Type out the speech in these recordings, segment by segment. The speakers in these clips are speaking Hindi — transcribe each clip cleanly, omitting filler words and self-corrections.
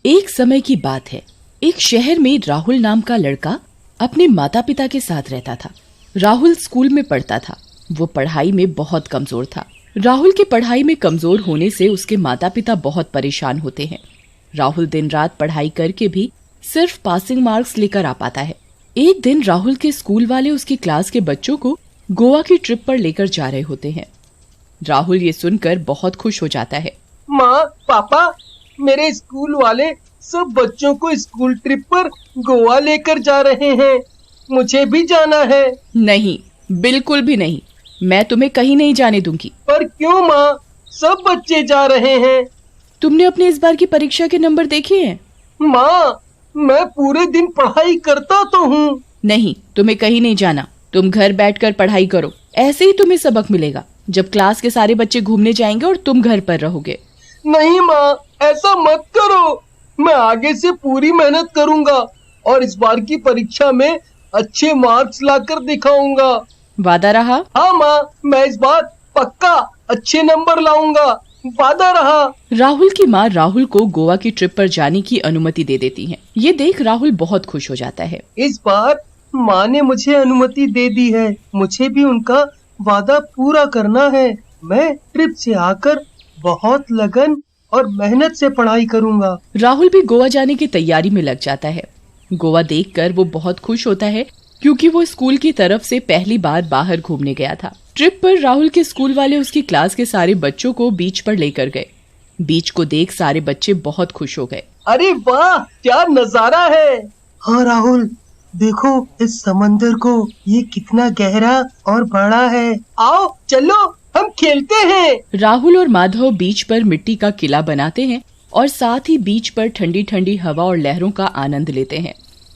एक समय की बात है। एक शहर में राहुल नाम का लड़का अपने माता पिता के साथ रहता था। राहुल स्कूल में पढ़ता था। वो पढ़ाई में बहुत कमजोर था। राहुल के पढ़ाई में कमजोर होने से उसके माता पिता बहुत परेशान होते हैं। राहुल दिन रात पढ़ाई करके भी सिर्फ पासिंग मार्क्स लेकर आ पाता है। एक दिन राहुल के स्कूल वाले उसकी क्लास के बच्चों को गोवा की ट्रिप पर लेकर जा रहे होते हैं। राहुल ये सुनकर बहुत खुश हो जाता है। माँ, पापा, मेरे स्कूल वाले सब बच्चों को स्कूल ट्रिप पर गोवा लेकर जा रहे हैं। मुझे भी जाना है। नहीं, बिल्कुल भी नहीं। मैं तुम्हें कहीं नहीं जाने दूंगी। पर क्यों माँ? सब बच्चे जा रहे हैं। तुमने अपने इस बार की परीक्षा के नंबर देखे हैं? माँ, मैं पूरे दिन पढ़ाई करता तो हूँ। नहीं, तुम्हें कहीं नहीं जाना। तुम घर बैठकर पढ़ाई करो। ऐसे ही तुम्हें सबक मिलेगा जब क्लास के सारे बच्चे घूमने जाएंगे और तुम घर पर रहोगे। नहीं माँ, ऐसा मत करो। मैं आगे से पूरी मेहनत करूँगा और इस बार की परीक्षा में अच्छे मार्क्स लाकर दिखाऊंगा। वादा रहा? हाँ माँ, मैं इस बार पक्का अच्छे नंबर लाऊंगा। वादा रहा। राहुल की माँ राहुल को गोवा की ट्रिप पर जाने की अनुमति दे देती हैं। ये देख राहुल बहुत खुश हो जाता है। इस बार माँ ने मुझे अनुमति दे दी है। मुझे भी उनका वादा पूरा करना है। मैं ट्रिप से आकर बहुत लगन और मेहनत से पढ़ाई करूँगा। राहुल भी गोवा जाने की तैयारी में लग जाता है। गोवा देखकर वो बहुत खुश होता है क्योंकि वो स्कूल की तरफ से पहली बार बाहर घूमने गया था। ट्रिप पर राहुल के स्कूल वाले उसकी क्लास के सारे बच्चों को बीच पर लेकर गए। बीच को देख सारे बच्चे बहुत खुश हो गए। अरे वाह, क्या नजारा है। हाँ राहुल, देखो इस समंदर को, ये कितना गहरा और बड़ा है। आओ चलो हम खेलते हैं। राहुल और माधव बीच पर मिट्टी का किला बनाते हैं और साथ ही बीच पर ठंडी ठंडी हवा और लहरों का आनंद लेते हैं।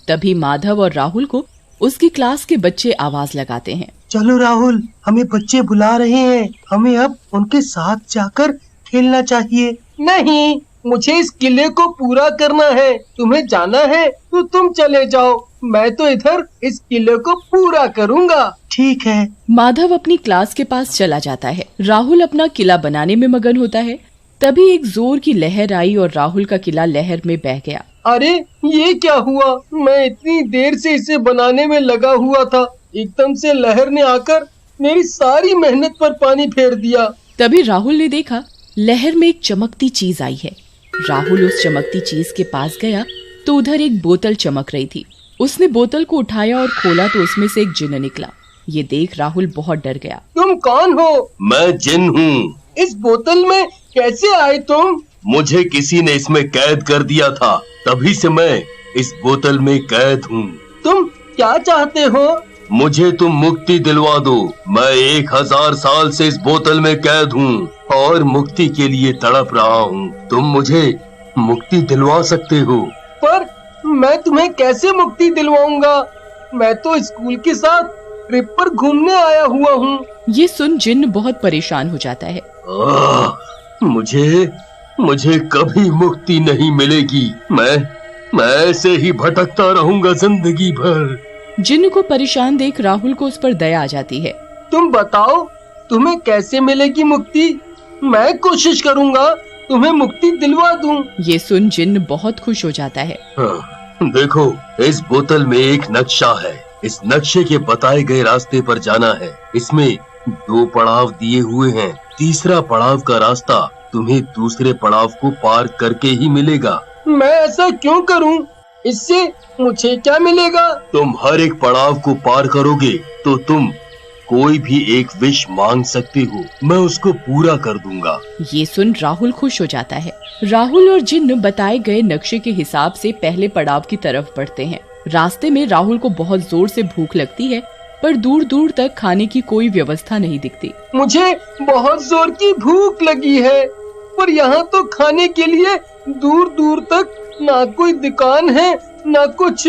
तभी माधव और राहुल को उसकी क्लास के बच्चे आवाज लगाते हैं। चलो राहुल, हमें बच्चे बुला रहे हैं। हमें अब उनके साथ जाकर खेलना चाहिए। नहीं, मुझे इस किले को पूरा करना है। तुम्हें जाना है तो तुम चले जाओ। मैं तो इधर इस किले को पूरा करूँगा। ठीक है। माधव अपनी क्लास के पास चला जाता है। राहुल अपना किला बनाने में मगन होता है। तभी एक जोर की लहर आई और राहुल का किला लहर में बह गया। अरे ये क्या हुआ? मैं इतनी देर से इसे बनाने में लगा हुआ था, एकदम से लहर ने आकर मेरी सारी मेहनत पर पानी फेर दिया। तभी राहुल ने देखा लहर में एक चमकती चीज आई है। राहुल उस चमकती चीज के पास गया तो उधर एक बोतल चमक रही थी। उसने बोतल को उठाया और खोला तो उसमें से एक जिन्न निकला। ये देख राहुल बहुत डर गया। तुम कौन हो? मैं जिन हूँ। इस बोतल में कैसे आए तुम? मुझे किसी ने इसमें कैद कर दिया था, तभी से मैं इस बोतल में कैद हूँ। तुम क्या चाहते हो? मुझे तुम मुक्ति दिलवा दो। मैं 1000 साल से इस बोतल में कैद हूँ और मुक्ति के लिए तड़प रहा हूँ। तुम मुझे मुक्ति दिलवा सकते हो। पर मैं तुम्हें कैसे मुक्ति दिलवाऊंगा? मैं तो स्कूल के साथ ट्रिप पर घूमने आया हुआ हूँ। ये सुन जिन्न बहुत परेशान हो जाता है। मुझे कभी मुक्ति नहीं मिलेगी। मैं ऐसे ही भटकता रहूंगा जिंदगी भर। जिन्न को परेशान देख राहुल को उस पर दया आ जाती है। तुम बताओ, तुम्हें कैसे मिलेगी मुक्ति? मैं कोशिश करूँगा तुम्हें मुक्ति दिलवा दूं। ये सुन जिन्न बहुत खुश हो जाता है। देखो, इस बोतल में एक नक्शा है। इस नक्शे के बताए गए रास्ते पर जाना है। इसमें 2 पड़ाव दिए हुए हैं। तीसरा पड़ाव का रास्ता तुम्हें दूसरे पड़ाव को पार करके ही मिलेगा। मैं ऐसा क्यों करूं? इससे मुझे क्या मिलेगा? तुम हर एक पड़ाव को पार करोगे तो तुम कोई भी एक विश मांग सकते हो। मैं उसको पूरा कर दूंगा। ये सुन राहुल खुश हो जाता है। राहुल और जिन्न बताए गए नक्शे के हिसाब से पहले पड़ाव की तरफ बढ़ते हैं। रास्ते में राहुल को बहुत जोर से भूख लगती है, पर दूर दूर तक खाने की कोई व्यवस्था नहीं दिखती। मुझे बहुत जोर की भूख लगी है, पर यहाँ तो खाने के लिए दूर दूर तक ना कोई दुकान है ना कुछ।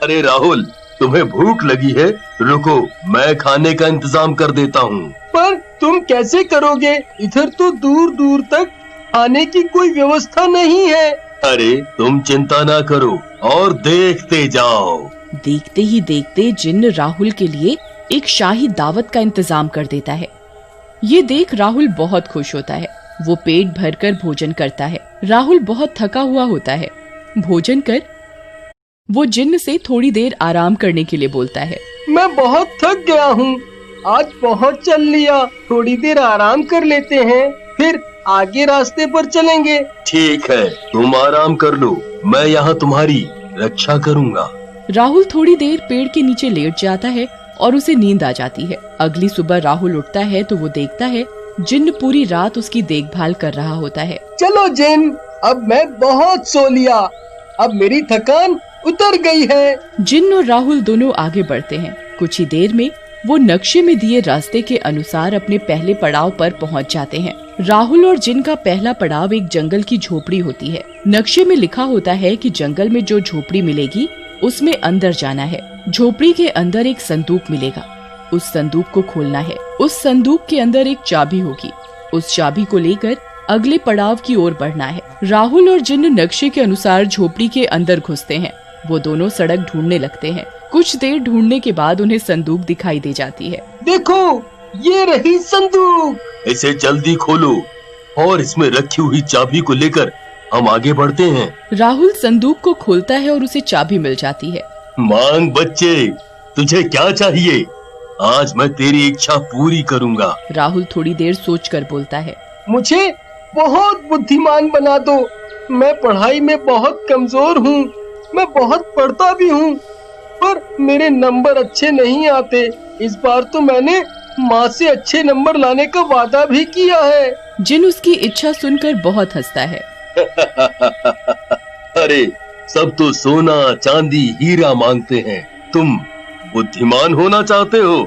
अरे राहुल, तुम्हें भूख लगी है? रुको, मैं खाने का इंतजाम कर देता हूँ। पर तुम कैसे करोगे? इधर तो दूर दूर तक खाने की कोई व्यवस्था नहीं है। अरे तुम चिंता ना करो और देखते जाओ। देखते ही देखते जिन्न राहुल के लिए एक शाही दावत का इंतजाम कर देता है। ये देख राहुल बहुत खुश होता है। वो पेट भरकर भोजन करता है। राहुल बहुत थका हुआ होता है। भोजन कर वो जिन्न से थोड़ी देर आराम करने के लिए बोलता है। मैं बहुत थक गया हूँ, आज बहुत चल लिया, थोड़ी देर आराम कर लेते हैं, फिर आगे रास्ते पर चलेंगे। ठीक है, तुम आराम कर लो, मैं यहाँ तुम्हारी रक्षा करूँगा। राहुल थोड़ी देर पेड़ के नीचे लेट जाता है और उसे नींद आ जाती है। अगली सुबह राहुल उठता है तो वो देखता है जिन्न पूरी रात उसकी देखभाल कर रहा होता है। चलो जिन्न, अब मैं बहुत सो लिया, अब मेरी थकान उतर गई है। जिन्न और राहुल दोनों आगे बढ़ते हैं। कुछ ही देर में वो नक्शे में दिए रास्ते के अनुसार अपने पहले पड़ाव पर पहुंच जाते हैं। राहुल और जिन्न का पहला पड़ाव एक जंगल की झोपड़ी होती है। नक्शे में लिखा होता है कि जंगल में जो झोपड़ी मिलेगी उसमें अंदर जाना है। झोपड़ी के अंदर एक संदूक मिलेगा, उस संदूक को खोलना है। उस संदूक के अंदर एक चाबी होगी, उस चाबी को लेकर अगले पड़ाव की ओर बढ़ना है। राहुल और जिन्न नक्शे के अनुसार झोपड़ी के अंदर घुसते हैं। वो दोनों सड़क ढूंढने लगते हैं। कुछ देर ढूंढने के बाद उन्हें संदूक दिखाई दे जाती है। देखो, ये रही संदूक। इसे जल्दी खोलो और इसमें रखी हुई चाबी को लेकर हम आगे बढ़ते हैं। राहुल संदूक को खोलता है और उसे चाबी मिल जाती है। मांग बच्चे, तुझे क्या चाहिए? आज मैं तेरी इच्छा पूरी करूँगा। राहुल थोड़ी देर सोचकर बोलता है। मुझे बहुत बुद्धिमान बना दो, मैं पढ़ाई में बहुत कमजोर हूँ, मैं बहुत पढ़ता भी हूँ, पर मेरे नंबर अच्छे नहीं आते। इस बार तो मैंने माँ से अच्छे नंबर लाने का वादा भी किया है। जिन्न उसकी इच्छा सुनकर बहुत हंसता है। अरे, सब तो सोना, चांदी, हीरा मांगते हैं, तुम बुद्धिमान होना चाहते हो?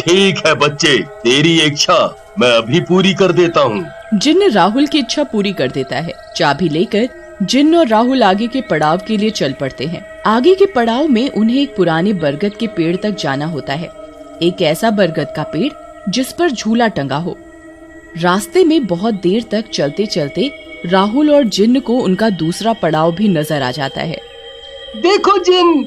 ठीक है बच्चे, तेरी इच्छा मैं अभी पूरी कर देता हूँ। जिन्न राहुल की इच्छा पूरी कर देता है। चाबी लेकर जिन्न और राहुल आगे के पड़ाव के लिए चल पड़ते हैं। आगे के पड़ाव में उन्हें एक पुराने बरगद के पेड़ तक जाना होता है। एक ऐसा बरगद का पेड़ जिस पर झूला टंगा हो। रास्ते में बहुत देर तक चलते चलते राहुल और जिन्न को उनका दूसरा पड़ाव भी नजर आ जाता है। देखो जिन्न,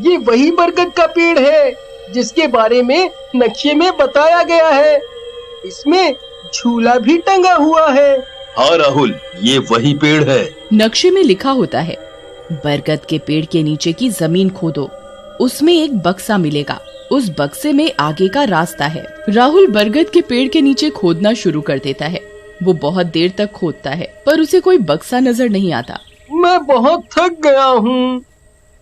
ये वही बरगद का पेड़ है जिसके बारे में नक्शे में बताया गया है। इसमें झूला भी टंगा हुआ है। हाँ राहुल, ये वही पेड़ है। नक्शे में लिखा होता है, बरगद के पेड़ के नीचे की जमीन खोदो, उसमें एक बक्सा मिलेगा, उस बक्से में आगे का रास्ता है। राहुल बरगद के पेड़ के नीचे खोदना शुरू कर देता है। वो बहुत देर तक खोदता है पर उसे कोई बक्सा नजर नहीं आता। मैं बहुत थक गया हूँ,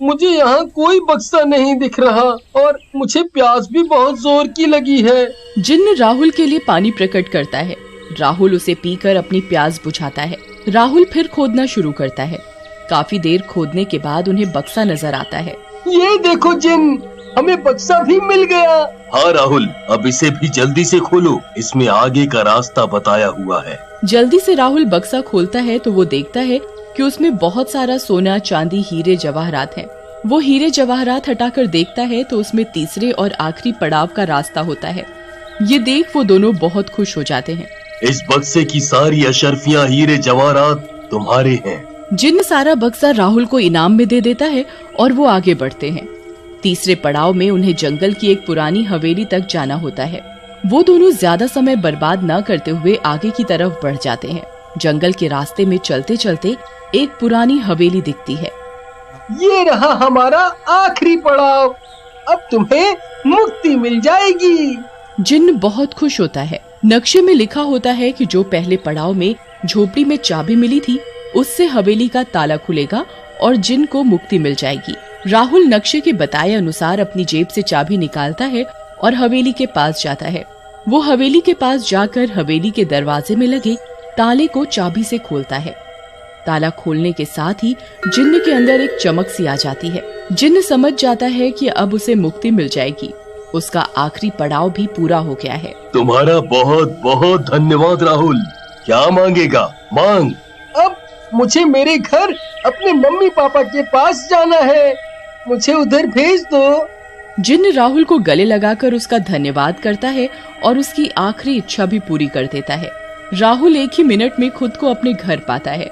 मुझे यहाँ कोई बक्सा नहीं दिख रहा और मुझे प्यास भी बहुत जोर की लगी है। जिन्न राहुल के लिए पानी प्रकट करता है। राहुल उसे पीकर अपनी प्यास बुझाता है। राहुल फिर खोदना शुरू करता है। काफी देर खोदने के बाद उन्हें बक्सा नजर आता है। ये देखो जिन्न, हमें बक्सा भी मिल गया। हाँ राहुल, अब इसे भी जल्दी से खोलो, इसमें आगे का रास्ता बताया हुआ है। जल्दी से राहुल बक्सा खोलता है तो वो देखता है कि उसमें बहुत सारा सोना, चांदी, हीरे जवाहरात हैं। वो हीरे जवाहरात हटाकर देखता है तो उसमें तीसरे और आखिरी पड़ाव का रास्ता होता है। ये देख वो दोनों बहुत खुश हो जाते हैं। इस बक्से की सारी अशर्फियाँ, हीरे जवाहरात तुम्हारे हैं। जिन्न सारा बक्सा राहुल को इनाम में दे देता है और वो आगे बढ़ते हैं। तीसरे पड़ाव में उन्हें जंगल की एक पुरानी हवेली तक जाना होता है। वो दोनों ज्यादा समय बर्बाद न करते हुए आगे की तरफ बढ़ जाते हैं। जंगल के रास्ते में चलते चलते एक पुरानी हवेली दिखती है। ये रहा हमारा आखिरी पड़ाव, अब तुम्हें मुक्ति मिल जाएगी। जिन्न बहुत खुश होता है। नक्शे में लिखा होता है कि जो पहले पड़ाव में झोपड़ी में चाबी मिली थी, उससे हवेली का ताला खुलेगा और जिन्न को मुक्ति मिल जाएगी। राहुल नक्शे के बताए अनुसार अपनी जेब से चाबी निकालता है और हवेली के पास जाता है। वो हवेली के पास जाकर हवेली के दरवाजे में लगे ताले को चाबी से खोलता है। ताला खोलने के साथ ही जिन्न के अंदर एक चमक सी आ जाती है। जिन्न समझ जाता है कि अब उसे मुक्ति मिल जाएगी। उसका आखिरी पड़ाव भी पूरा हो गया है। तुम्हारा बहुत बहुत धन्यवाद राहुल। क्या मांगेगा? मांग। अब मुझे मेरे घर अपने मम्मी पापा के पास जाना है, मुझे उधर भेज दो। जिन्न राहुल को गले लगाकर उसका धन्यवाद करता है और उसकी आखिरी इच्छा भी पूरी कर देता है। राहुल एक ही मिनट में खुद को अपने घर पाता है।